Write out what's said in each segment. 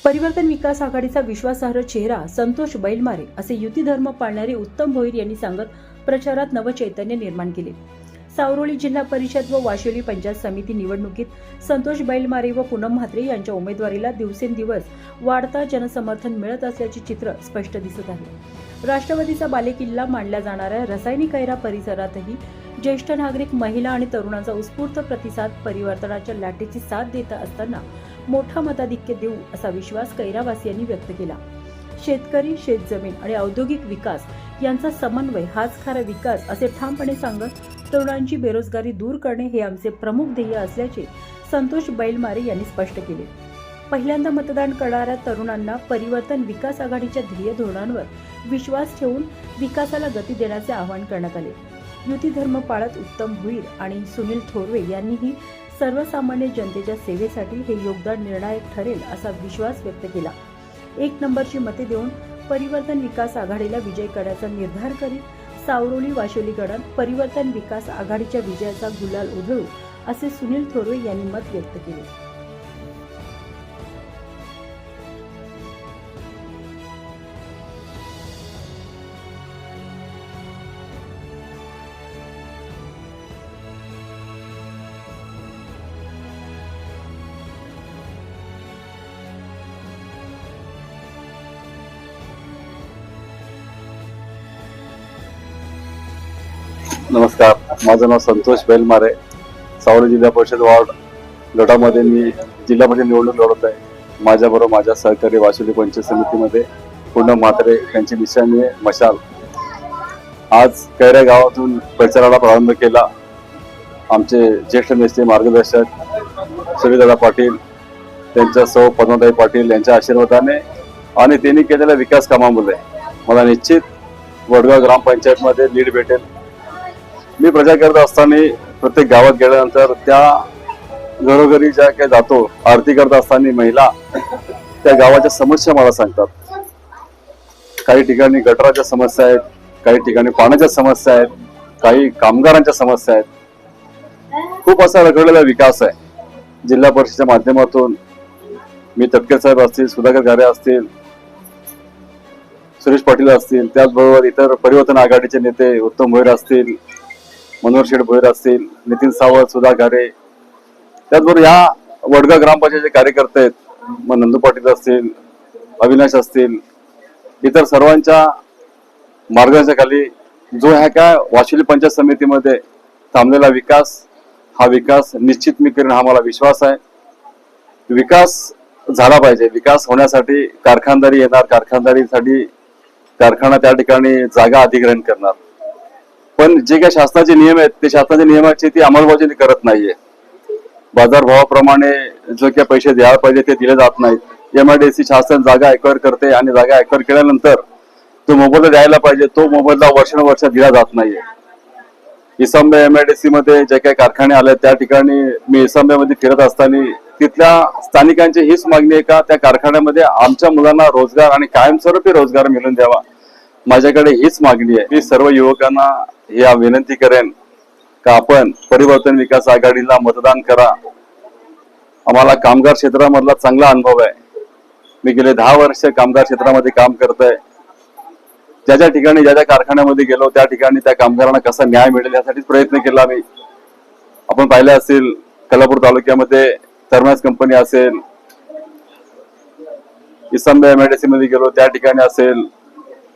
परिवर्तन विकास आघाडीचा विश्वासार्ह चेहरा संतोष बैलमारे असे युती धर्म पाळणारे उत्तम भोईर यांनी सांगत प्रचारात नवचैतन्य निर्माण केले। सावरोली जिल्हा परिषद व वाशिवली पंचायत समिती निवडणुकीत संतोष बैलमारे व पूनम म्हात्रे यांच्या उमेदवारीला दिवसेंदिवस वाढता जनसमर्थन मिळत असल्याचे चित्र स्पष्ट दिसत आहे। राष्ट्रवादीचा बालेकिल्ला मानल्या जाणाऱ्या रसायनी कैरा परिसरातही ज्येष्ठ नागरिक, महिला आणि तरुणांचा उत्स्फूर्त प्रतिसाद परिवर्तनाच्या लाटेची साथ देत असताना मोठा मताधिक्य देऊ असा विश्वास कैरावासियांनी व्यक्त केला। शेतकरी, शेतजमीन आणि औद्योगिक विकास यांचा समन्वय हाच खरा विकास असे ठामपणे सांगत तरुणांची बेरोजगारी दूर करणे हे आमचे प्रमुख ध्येय असल्याचे संतोष बैलमारे यांनी स्पष्ट केले। पहिल्यांदा मतदान करणाऱ्या तरुणांना परिवर्तन विकास आघाडीच्या ध्येय धोरणांवर विश्वास ठेवून विकासाला गती देण्याचे आवाहन करण्यात आले। युती धर्म पाळत उत्तम भोईर आणि सुनील थोरवे यांनीही सर्वसामान्य जनतेच्या सेवेसाठी हे योगदान निर्णायक ठरेल असा विश्वास व्यक्त केला। 1 नंबरची मते देऊन परिवर्तन विकास आघाडीला विजय करण्याचा निर्धार करीत सावरोली वाशिवली गणात परिवर्तन विकास आघाडीच्या विजयाचा गुलाल उधळू असे सुनील थोरवे यांनी मत व्यक्त केले। नमस्कार, माझं नाव संतोष बैलमारे। सावरोली जिल्हा परिषद वार्ड गटामध्ये मी जिल्हा परिषद निवडणूक लढवत आहे। माझ्याबरोबर माझ्या सहकारी वाशिवली पंचायत समितीमध्ये पूनम म्हात्रे यांची निशाणी मशाल। आज कैरा गावातून प्रचाराला प्रारंभ केला। आमचे ज्येष्ठ नेते मार्गदर्शक सुनीलदादा पाटील, त्यांच्या सौ पद्मताई पाटील यांच्या आशीर्वादाने आणि त्यांनी केलेल्या विकास कामामुळे मला निश्चित वडगाव ग्रामपंचायतमध्ये लीड भेटेल। मी प्रचार करत असताना प्रत्येक गावात गेल्यानंतर त्या घरोघरी ज्या काही जातो, आरती करत असताना महिला त्या गावाच्या समस्या मला सांगतात। काही ठिकाणी गटाराच्या समस्या आहेत, काही ठिकाणी पाण्याच्या समस्या आहेत, काही कामगारांच्या समस्या आहेत। खूप असा रखडलेला विकास आहे। जिल्हा परिषदेच्या माध्यमातून मी तटकर साहेब असतील, सुधाकर घारे असतील, सुरेश पाटील असतील, त्याचबरोबर इतर परिवर्तन आघाडीचे नेते उत्तम भोईर असतील, मनोहर शेठ भोईर असतील, नितीन सावंत, सुधा घारे, त्याचबरोबर या वडगाव ग्रामपंचायतचे कार्यकर्ते आहेत, मग नंदू पाटील असतील, अविनाश असतील, इतर सर्वांच्या मार्गदर्शनाखाली जो ह्या काय वाशिवली पंचायत समितीमध्ये थांबलेला विकास, हा विकास निश्चित मी करेन, हा मला विश्वास आहे। विकास झाला पाहिजे। विकास होण्यासाठी कारखानदारी येणार, कारखानदारीसाठी कारखाना त्या ठिकाणी जागा अधिग्रहण करणार, पण जे काही शासनाचे नियम आहेत ते शासनाच्या नियमाची ती अंमलबजावणी करत नाहीये। बाजारभावाप्रमाणे जो काही पैसे द्यायला पाहिजे ते दिले जात नाहीत। MIDC शासन जागा एक्वायर करते आणि जागा एक्वायर केल्यानंतर तो मोबदला द्यायला पाहिजे, तो मोबदला वर्षानुवर्ष दिला जात नाहीये। इसंबे MIDC मध्ये जे काही कारखाने आले त्या ठिकाणी मी इसंबेमध्ये फिरत असताना तिथल्या स्थानिकांची हीच मागणी आहे का त्या कारखान्यामध्ये आमच्या मुलांना रोजगार आणि कायमस्वरूपी रोजगार मिळून द्यावा। माझ्याकडे हीच मागणी आहे। मी सर्व युवकांना ही विनंती करेन का आपण परिवर्तन विकास आघाडीला मतदान करा। आम्हाला कामगार क्षेत्रामधला चांगला अनुभव आहे। मी गेले 10 वर्ष कामगार क्षेत्रामध्ये काम करतोय। ज्या ठिकाणी ज्या कारखान्यामध्ये गेलो त्या ठिकाणी त्या कामगारांना कसा न्याय मिळेल यासाठी प्रयत्न केला मी। आपण पाहिलं असेल कोल्हापूर तालुक्यामध्ये थर्मॅक्स कंपनी असेल, इसंबे MIDC मध्ये गेलो त्या ठिकाणी असेल,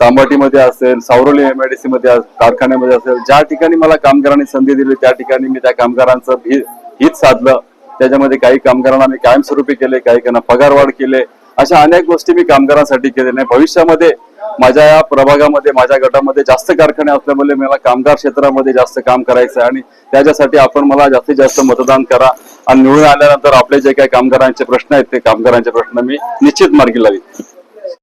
तांबाटीमध्ये असेल, सावरोली MIDC मध्ये कारखान्यामध्ये असेल, ज्या ठिकाणी मला कामगारांनी संधी दिली त्या ठिकाणी मी त्या कामगारांचं हित साधलं। त्याच्यामध्ये काही कामगारांना मी कायमस्वरूपी केले, काही काहींना पगारवाढ केले, अशा अनेक गोष्टी मी कामगारांसाठी केल्या। भविष्यामध्ये माझ्या या प्रभागामध्ये, माझ्या गटामध्ये जास्त कारखाने असल्यामुळे मला कामगार क्षेत्रामध्ये जास्त काम करायचं आहे आणि त्याच्यासाठी आपण मला जास्तीत जास्त मतदान करा आणि निवडून आल्यानंतर आपले जे काही कामगारांचे प्रश्न आहेत ते कामगारांचे प्रश्न मी निश्चित मार्गी लावेन।